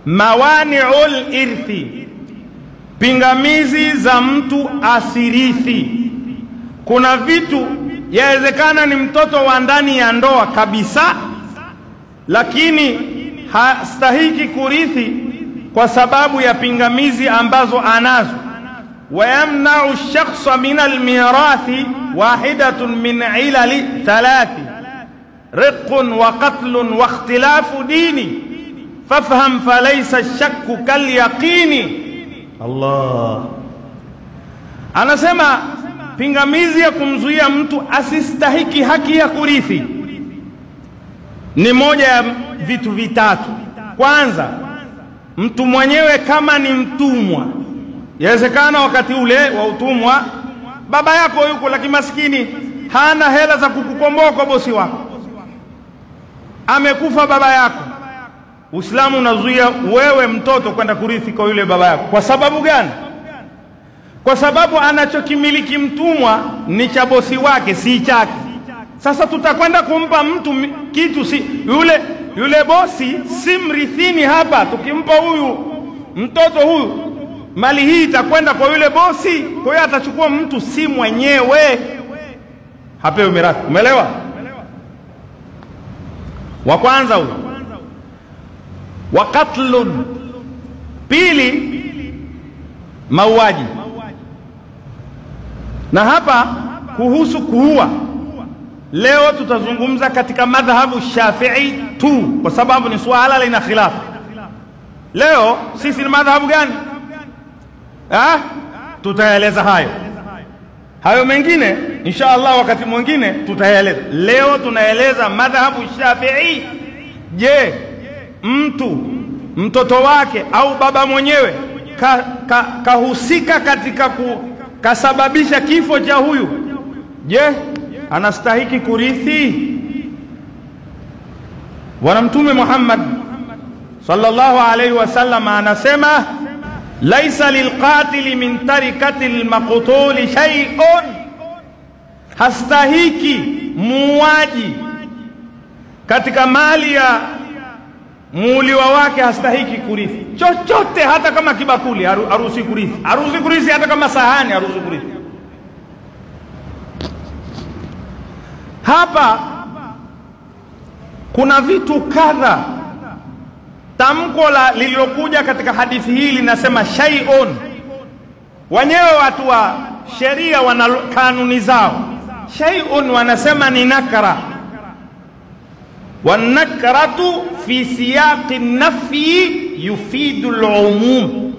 mawani'ul irthi, pingamizi za mtu asirithi. Kuna vitu yawezekana ni mtoto wa ndani ya ndoa kabisa, lakini hastahiki kurithi kwa sababu ya pingamizi ambazo anazo. Wayamna'u ash-shakhsa min al-mirathi wahidatun min ilali thalathi, riqqun wa qatlun wa ikhtilafu dini, fafham falaysa ash-shakku kal yaqini. Allah anasema pingamizi ya kumzuia mtu asistahiki haki ya kurithi ni moja ya vitu vitatu. Kwanza, mtu mwenyewe kama ni mtumwa. Yawezekana wakati ule wa utumwa baba yako yuko lakini maskini hana hela za kukukomboa kwa bosi wako, amekufa baba yako. Uislamu unazuia wewe mtoto kwenda kurithi kwa yule baba yako. Kwa sababu gani? Kwa sababu anachokimiliki mtumwa ni cha bosi wake, si chake. Sasa tutakwenda kumpa mtu kitu, si yule bosi si mrithini hapa. Tukimpa huyu mtoto huyu, mali hii itakwenda kwa yule bosi, kwa hiyo atachukua mtu si mwenyewe, hapewi mirathi. Umeelewa? Wa kwanza huyo. Wa qatlun, pili mauaji. Na hapa kuhusu kuua, leo tutazungumza katika madhhabu Shafi'i tu, kwa sababu ni swala lina khilaf. Leo sisi ni madhhabu gani? Tutaeleza hayo mengine insha Allah wakati mwingine tutaeleza. Leo tunaeleza madhhabu Shafi'i. Je, mtoto wake au baba mwenyewe kahusika katika kasababisha kifo cha huyu, je, anastahiki kurithi? Bwana Mtume Muhammad sallallahu alayhi wasallam anasema, laisa lilqatili min tarikati almaqtuli shay'un, hastahiki muuaji katika mali ya muuliwa wake, hastahiki kurithi chochote, hata kama kibakuli haruhusi kurithi. Haruhusi kurithi hata kama sahani haruhusi kurithi. Hapa kuna vitu kadha. Tamko lililokuja katika hadithi hii linasema shay'un. Wenyewe watu wa sheria wana kanuni zao. Shay'un wanasema ni nakra, wanakratu fi siyaqi nafyi yufidu al-umum.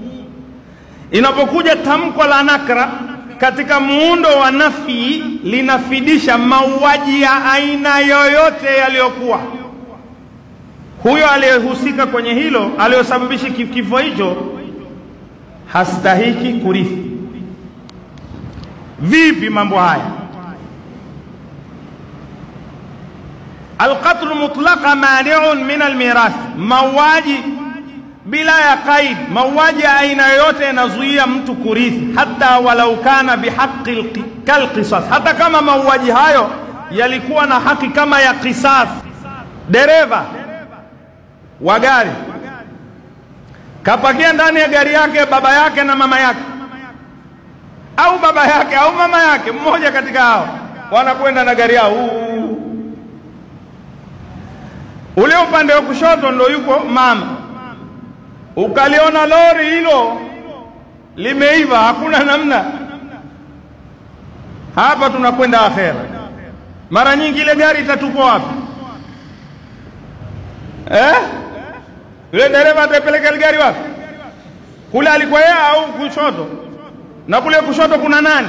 Inapokuja tamko la nakra katika muundo wa nafi, linafidisha mauaji ya aina yoyote yaliyokuwa. Huyo aliyehusika kwenye hilo, aliyosababisha kifo hicho, hastahiki kurithi. Vipi mambo haya? Alqatlu mutlaqa mani'un min almirath, mauaji bila ya qaid, mauaji aina yoyote yanazuia mtu kurithi, hata walau kana bihaqqi kalqisas, hata kama mauaji hayo yalikuwa na haki kama ya qisas. Dereva wa gari kapakia ndani ya gari yake baba yake na mama yake, au baba yake au mama yake, mmoja katika hao, wanakwenda na gari yao. Ule upande wa kushoto ndo yuko mama, ukaliona lori hilo limeiva, hakuna namna, hapa tunakwenda akhera. Mara nyingi ile gari itatupwa wapi? Yule dereva atapeleka gari wapi? Kule alikuwa yeye au kushoto? Na kule kushoto kuna nani?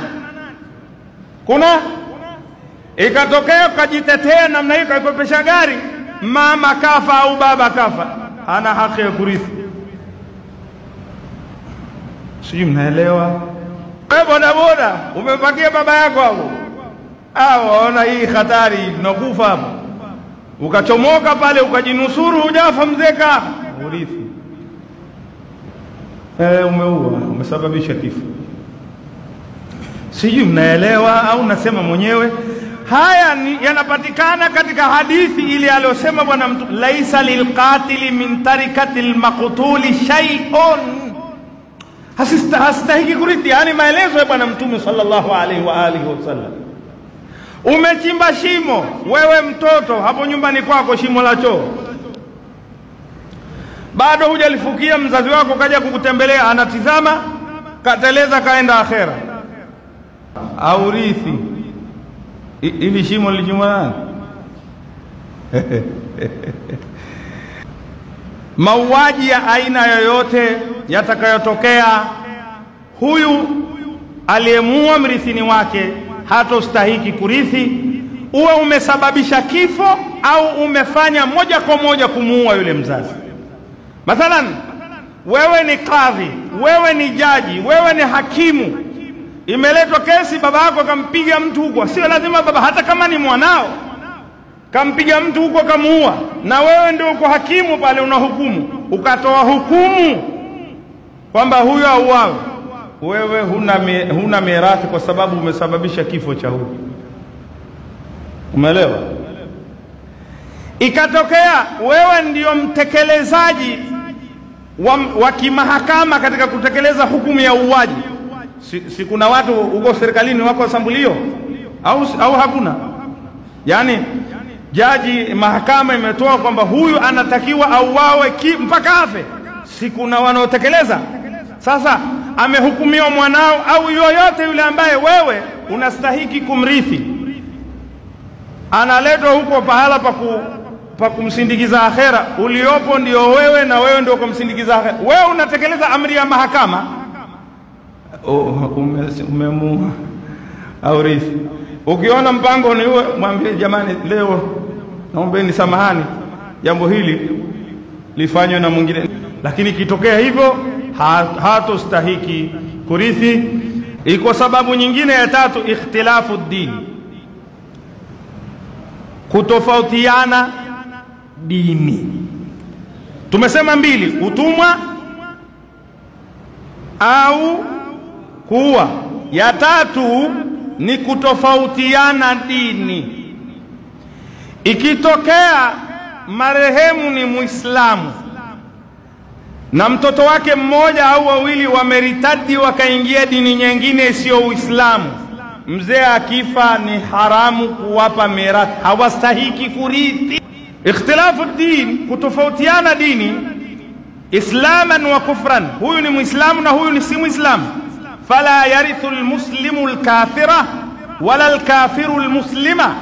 Kuna ikatokea kujitetea namna hiyo, kaikopesha gari, mama kafa au baba kafa, ana haki ya kurithi. Sijui mnaelewa? Wewe boda boda umepakia baba yako hapo, waona hii hatari, tunakufa hapo. Ukachomoka pale ukajinusuru, hujafa mzeka, urithi. Umeua, umesababisha kifo. Sijui mnaelewa au nasema mwenyewe? Haya yanapatikana katika hadithi ile aliyosema bwana Mtume, laisa lilqatili min tarikatil maqtuli shay'un, hastahiki kurithi. Yani maelezo ya bwana Mtume sallallahu alaihi wa alihi wasallam. Umechimba shimo wewe mtoto hapo nyumbani kwako, shimo la choo, bado hujalifukia, mzazi wako kaja kukutembelea, anatizama, kateleza, kaenda akhera, aurithi ili shimo lilijumana. Mauaji ya aina yoyote yatakayotokea, huyu aliyemuua mrithini wake hatostahiki kurithi, uwe umesababisha kifo au umefanya moja kwa moja kumuua yule mzazi. Mathalan, wewe ni kadhi, wewe ni jaji, wewe ni hakimu, imeletwa kesi, baba yako kampiga mtu huko, sio lazima baba, hata kama ni mwanao kampiga mtu huko kamuua, na wewe ndio uko hakimu pale unahukumu, ukatoa hukumu kwamba huyo auawe, wewe huna mirathi kwa sababu umesababisha kifo cha huyo. Umeelewa? Ikatokea wewe ndio mtekelezaji wa kimahakama katika kutekeleza hukumu ya uuaji. Si kuna watu huko serikalini wako sambulio au hakuna? Yani jaji, mahakama imetoa kwamba huyu anatakiwa auawe mpaka afe, si kuna wanaotekeleza? Sasa amehukumiwa mwanao au yoyote yule ambaye wewe unastahiki kumrithi, analetwa huko pahala pa kumsindikiza akhera, uliopo ndio wewe, na wewe ndio kumsindikiza akhera. Wewe unatekeleza amri ya mahakama, umemua aurithi. Ukiona mpango ni wewe, mwambie jamani, leo naombeni samahani, jambo hili lifanywe na mwingine. Lakini kitokea hivyo hatostahiki kurithi. Iko sababu nyingine ya tatu, ikhtilafu dini, kutofautiana dini. Tumesema mbili, utumwa au kuua. Ya tatu ni kutofautiana dini. Ikitokea marehemu ni Muislamu na mtoto wake mmoja au wawili wameritadi wakaingia dini nyingine isiyo Uislamu, mzee akifa ni haramu kuwapa mirathi, hawastahiki kurithi. Ikhtilafu din, kutofautiana dini, islaman wa kufran, huyu ni Muislamu na huyu ni si Muislamu. Fala yarithu almuslimu alkafira wala alkafiru almuslima,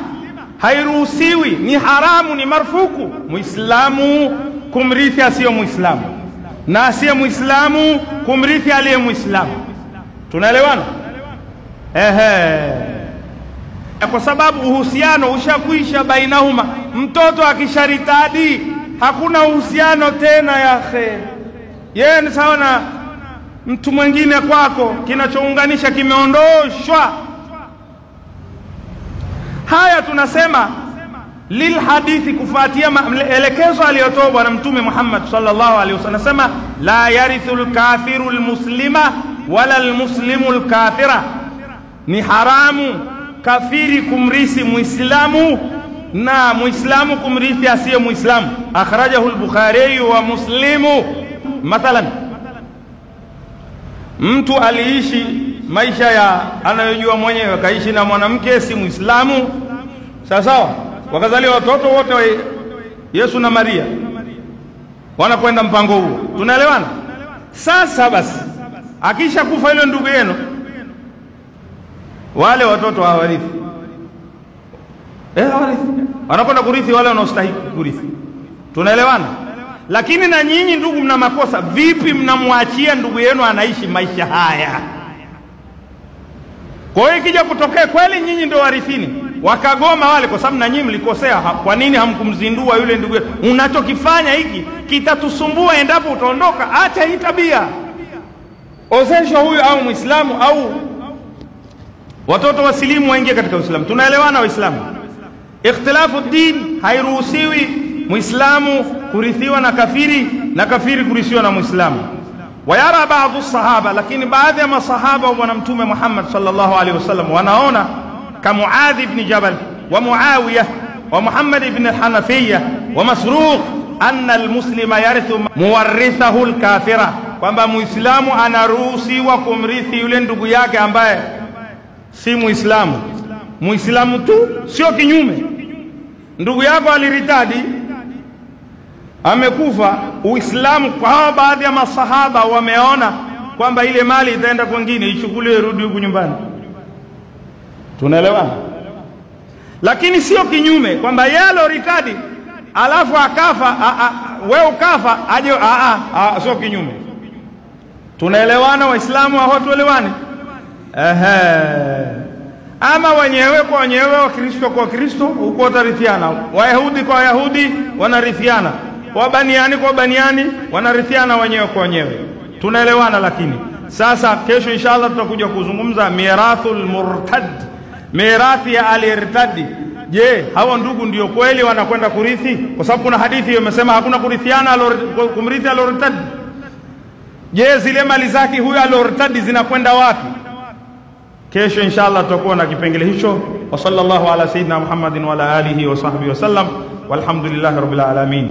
hairuhusiwi, ni haramu, ni marfuku Muislamu kumrithi asiyo Muislamu, na asiye Muislamu kumrithi aliye Muislamu. Tunaelewana? Kwa sababu uhusiano ushakuisha bainahuma. Mtoto akisharitadi hakuna uhusiano tena yake, yeye ni sawa na mtu mwingine kwako, kinachounganisha kimeondoshwa. Haya tunasema lilhadithi, kufuatia maelekezo aliyotoa bwana Mtume Muhammad sallallahu alaihi wasallam, anasema la yarithu alkafiru almuslima wala almuslimu alkafira, ni haramu kafiri kumrithi Muislamu na Muislamu kumrithi asiye Muislamu. Akhrajahu al-Bukhari wa Muslimu. Mathalan, mtu aliishi maisha ya anayojua mwenyewe, kaishi na mwanamke si Muislamu, sawa, wakazaliwa watoto wote wa Yesu na Maria, wanakwenda mpango huo. Tunaelewana? Sasa basi, akisha kufa ile ndugu yenu, wale watoto hawarithi. Hawarithi, wanakwenda kurithi wale wanaostahili kurithi. Tunaelewana? Lakini na nyinyi ndugu mna makosa. Vipi mnamwachia ndugu yenu anaishi maisha haya? Kwa hiyo ikija kutokea kweli nyinyi ndio warithini, wakagoma wale, kwa sababu na nyinyi mlikosea, kwa nini hamkumzindua yule ndugu yenu? Unachokifanya hiki kitatusumbua endapo utaondoka, acha hii tabia. Ozesha huyu au Muislamu au watoto wasilimu waingie katika Uislamu. Tunaelewana Waislamu? Ikhtilafu din, hairuhusiwi Muislamu kurithiwa na kafiri na kafiri kurithiwa na Muislamu. Wayara baadhi sahaba, lakini baadhi ya masahaba wa bwana Mtume Muhammad sallallahu alaihi wasallam wanaona kama Muadh ibn Jabal wa Muawiya wa Muhammad ibn al-Hanafiyya wa Masruq anna al-muslima yarithu muwarithahu al-kafira, kwamba muislamu anaruhusiwa kumrithi yule ndugu yake ambaye si muislamu. Muislamu tu, sio kinyume. Ndugu yako aliritadi, amekufa, Uislamu kwa baadhi ya masahaba wameona kwamba ile mali itaenda kwingine, ichukuliwe irudi huku nyumbani. Tunaelewana? Lakini sio kinyume kwamba yeye aliritadi alafu akafa, wewe ukafa aje, sio kinyume. Tunaelewana Waislamu au hatuelewani? Ama wenyewe kwa wenyewe, Wakristo kwa Kristo, huko watarithiana. Wayahudi kwa Wayahudi wanarithiana, Wabaniani kwa Baniani wanarithiana wenyewe kwa wenyewe. Tunaelewana? Lakini sasa kesho inshallah tutakuja kuzungumza mirathul murtad, mirathi ya alirtadi. Je, hawa ndugu ndio kweli wanakwenda kurithi? Kwa sababu kuna hadithi imesema hakuna kurithiana kumrithi alortadi. Je, zile mali zake huyo alortadi zinakwenda wapi? Kesho inshallah tutakuwa na kipengele hicho. Wa sallallahu ala sayyidina Muhammadin wa ala alihi wa sahbihi wa sallam, walhamdulillahi rabbil alamin.